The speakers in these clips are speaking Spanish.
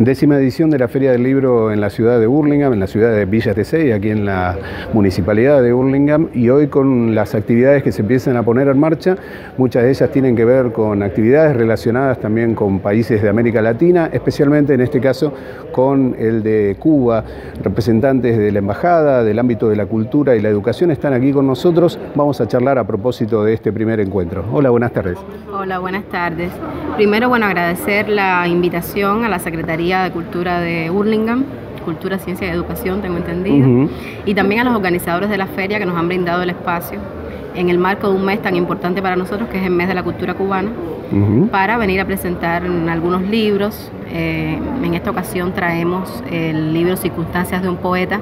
10ª edición de la Feria del Libro en la ciudad de Burlingame, en la ciudad de Villa Tesey, aquí en la municipalidad de Burlingame, y hoy con las actividades que se empiezan a poner en marcha, muchas de ellas tienen que ver con actividades relacionadas también con países de América Latina, especialmente en este caso con el de Cuba. Representantes de la embajada, del ámbito de la cultura y la educación están aquí con nosotros. Vamos a charlar a propósito de este primer encuentro. Hola, buenas tardes. Hola, buenas tardes. Primero, agradecer la invitación a la Secretaría de Cultura de Burlingame, Cultura, Ciencia y Educación, tengo entendido, y también a los organizadores de la feria que nos han brindado el espacio en el marco de un mes tan importante para nosotros, que es el mes de la cultura cubana, para venir a presentar algunos libros. En esta ocasión traemos el libro Circunstancias de un poeta,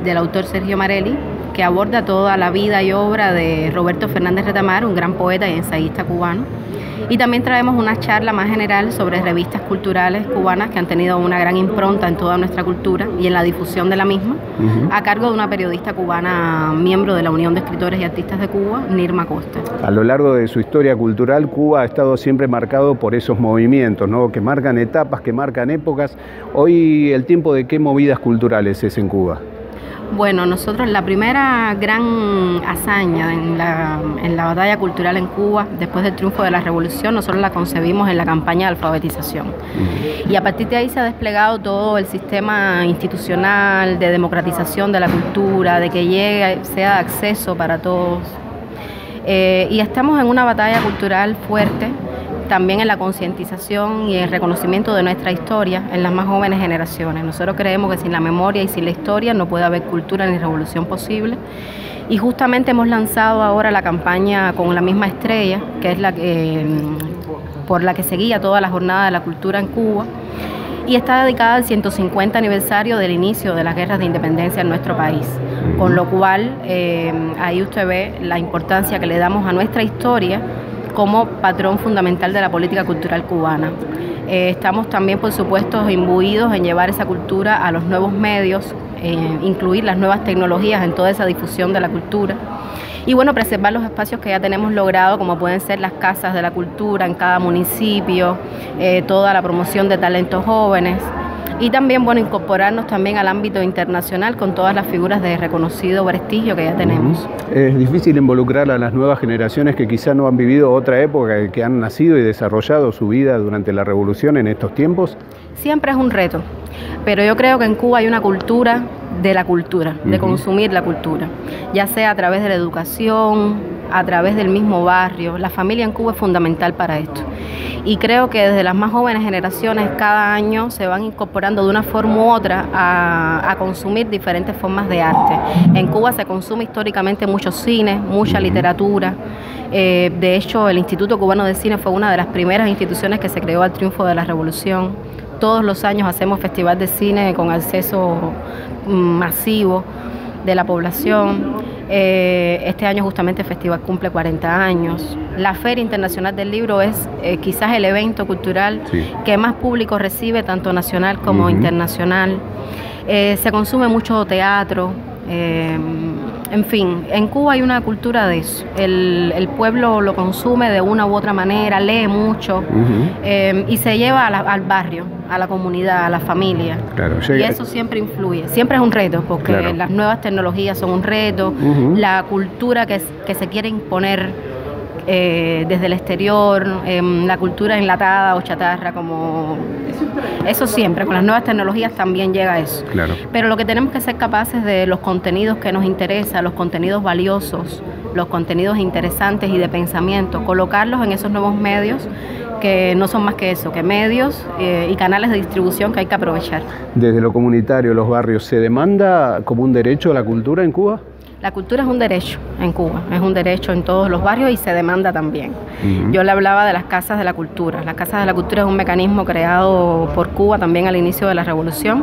del autor Sergio Marelli, que aborda toda la vida y obra de Roberto Fernández Retamar, un gran poeta y ensayista cubano. Y también traemos una charla más general sobre revistas culturales cubanas que han tenido una gran impronta en toda nuestra cultura y en la difusión de la misma, a cargo de una periodista cubana, miembro de la Unión de Escritores y Artistas de Cuba, Nirma Costa. A lo largo de su historia cultural, Cuba ha estado siempre marcado por esos movimientos, ¿no?, que marcan etapas, que marcan épocas. Hoy, ¿el tiempo de qué movidas culturales es en Cuba? Bueno, nosotros la primera gran hazaña en la batalla cultural en Cuba, después del triunfo de la revolución, nosotros la concebimos en la campaña de alfabetización. Y a partir de ahí se ha desplegado todo el sistema institucional de democratización de la cultura, de que llegue, sea de acceso para todos. Y estamos en una batalla cultural fuerte, también en la concientización y el reconocimiento de nuestra historia en las más jóvenes generaciones. Nosotros creemos que sin la memoria y sin la historia no puede haber cultura ni revolución posible. Y justamente hemos lanzado ahora la campaña Con la misma estrella, que es por la que seguía toda la jornada de la cultura en Cuba, y está dedicada al 150 aniversario del inicio de las guerras de independencia en nuestro país. Con lo cual, ahí usted ve la importancia que le damos a nuestra historia como patrón fundamental de la política cultural cubana. Estamos también, por supuesto, imbuidos en llevar esa cultura a los nuevos medios, incluir las nuevas tecnologías en toda esa difusión de la cultura. Y preservar los espacios que ya tenemos logrado, como pueden ser las casas de la cultura en cada municipio, toda la promoción de talentos jóvenes. Y también, incorporarnos también al ámbito internacional con todas las figuras de reconocido prestigio que ya tenemos. Es difícil involucrar a las nuevas generaciones que quizá no han vivido otra época, que han nacido y desarrollado su vida durante la revolución en estos tiempos. Siempre es un reto, pero yo creo que en Cuba hay una cultura de la cultura, de consumir la cultura, ya sea a través de la educación, a través del mismo barrio. La familia en Cuba es fundamental para esto. Y creo que desde las más jóvenes generaciones cada año se van incorporando de una forma u otra a consumir diferentes formas de arte. En Cuba se consume históricamente mucho cine, mucha literatura. De hecho, el Instituto Cubano de Cine fue una de las primeras instituciones que se creó al triunfo de la revolución. Todos los años hacemos festival de cine con acceso masivo de la población. Este año justamente el festival cumple 40 años. La Feria Internacional del Libro es quizás el evento cultural que más público recibe, tanto nacional como internacional. Se consume mucho teatro. En fin, en Cuba hay una cultura de eso. El pueblo lo consume de una u otra manera, lee mucho y se lleva al barrio, a la comunidad, a la familia. Claro, y eso siempre influye. Siempre es un reto, porque las nuevas tecnologías son un reto, la cultura que se quiere imponer desde el exterior, la cultura enlatada o chatarra, eso siempre, con las nuevas tecnologías también llega eso. Pero lo que tenemos que ser capaces de los contenidos que nos interesan, los contenidos valiosos, los contenidos interesantes y de pensamiento, colocarlos en esos nuevos medios que no son más que eso, que medios y canales de distribución que hay que aprovechar. Desde lo comunitario, los barrios, ¿se demanda como un derecho a la cultura en Cuba? La cultura es un derecho en Cuba, es un derecho en todos los barrios y se demanda también. Yo le hablaba de las casas de la cultura. Las casas de la cultura es un mecanismo creado por Cuba también al inicio de la revolución,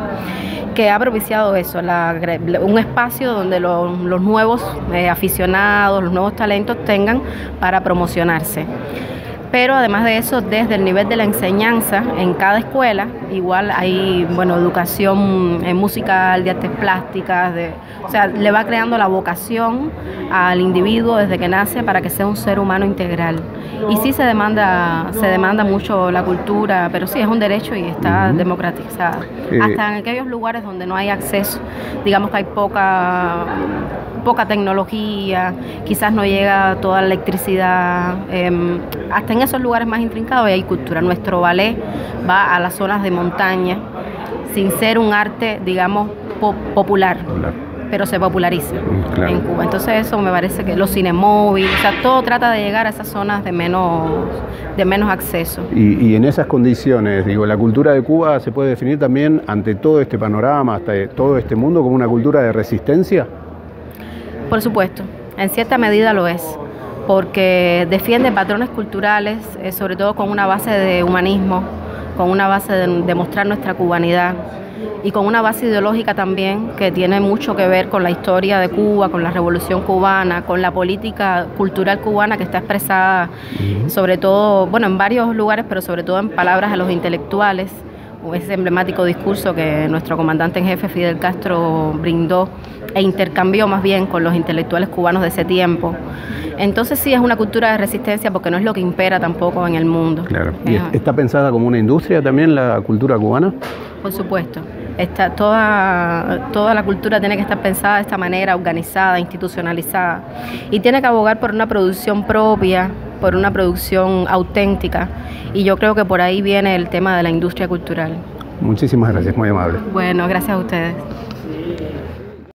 que ha propiciado eso, un espacio donde los nuevos aficionados, los nuevos talentos tengan para promocionarse. Pero además de eso, desde el nivel de la enseñanza en cada escuela, igual hay educación musical, de artes plásticas, o sea, le va creando la vocación al individuo desde que nace para que sea un ser humano integral. Y sí se demanda mucho la cultura, pero sí es un derecho y está democratizada. Hasta en aquellos lugares donde no hay acceso, digamos que hay poca tecnología, quizás no llega toda la electricidad, hasta en esos lugares más intrincados hay cultura. Nuestro ballet va a las zonas de montaña, sin ser un arte, digamos, popular, pero se populariza en Cuba. Entonces eso me parece que los cinemóviles, o sea, todo trata de llegar a esas zonas de menos acceso. Y en esas condiciones, digo, la cultura de Cuba se puede definir también ante todo este panorama, hasta todo este mundo, como una cultura de resistencia. Por supuesto, en cierta medida lo es, porque defiende patrones culturales, sobre todo con una base de humanismo, con una base de mostrar nuestra cubanidad y con una base ideológica también que tiene mucho que ver con la historia de Cuba, con la Revolución cubana, con la política cultural cubana que está expresada sobre todo, bueno, en varios lugares, pero sobre todo en palabras de los intelectuales. Ese emblemático discurso que nuestro comandante en jefe Fidel Castro brindó e intercambió más bien con los intelectuales cubanos de ese tiempo. Entonces sí es una cultura de resistencia porque no es lo que impera tampoco en el mundo. Claro. ¿Y está pensada como una industria también la cultura cubana? Por supuesto. Toda la cultura tiene que estar pensada de esta manera, organizada, institucionalizada, y tiene que abogar por una producción propia, por una producción auténtica, y yo creo que por ahí viene el tema de la industria cultural. Muchísimas gracias, muy amable. Bueno, gracias a ustedes.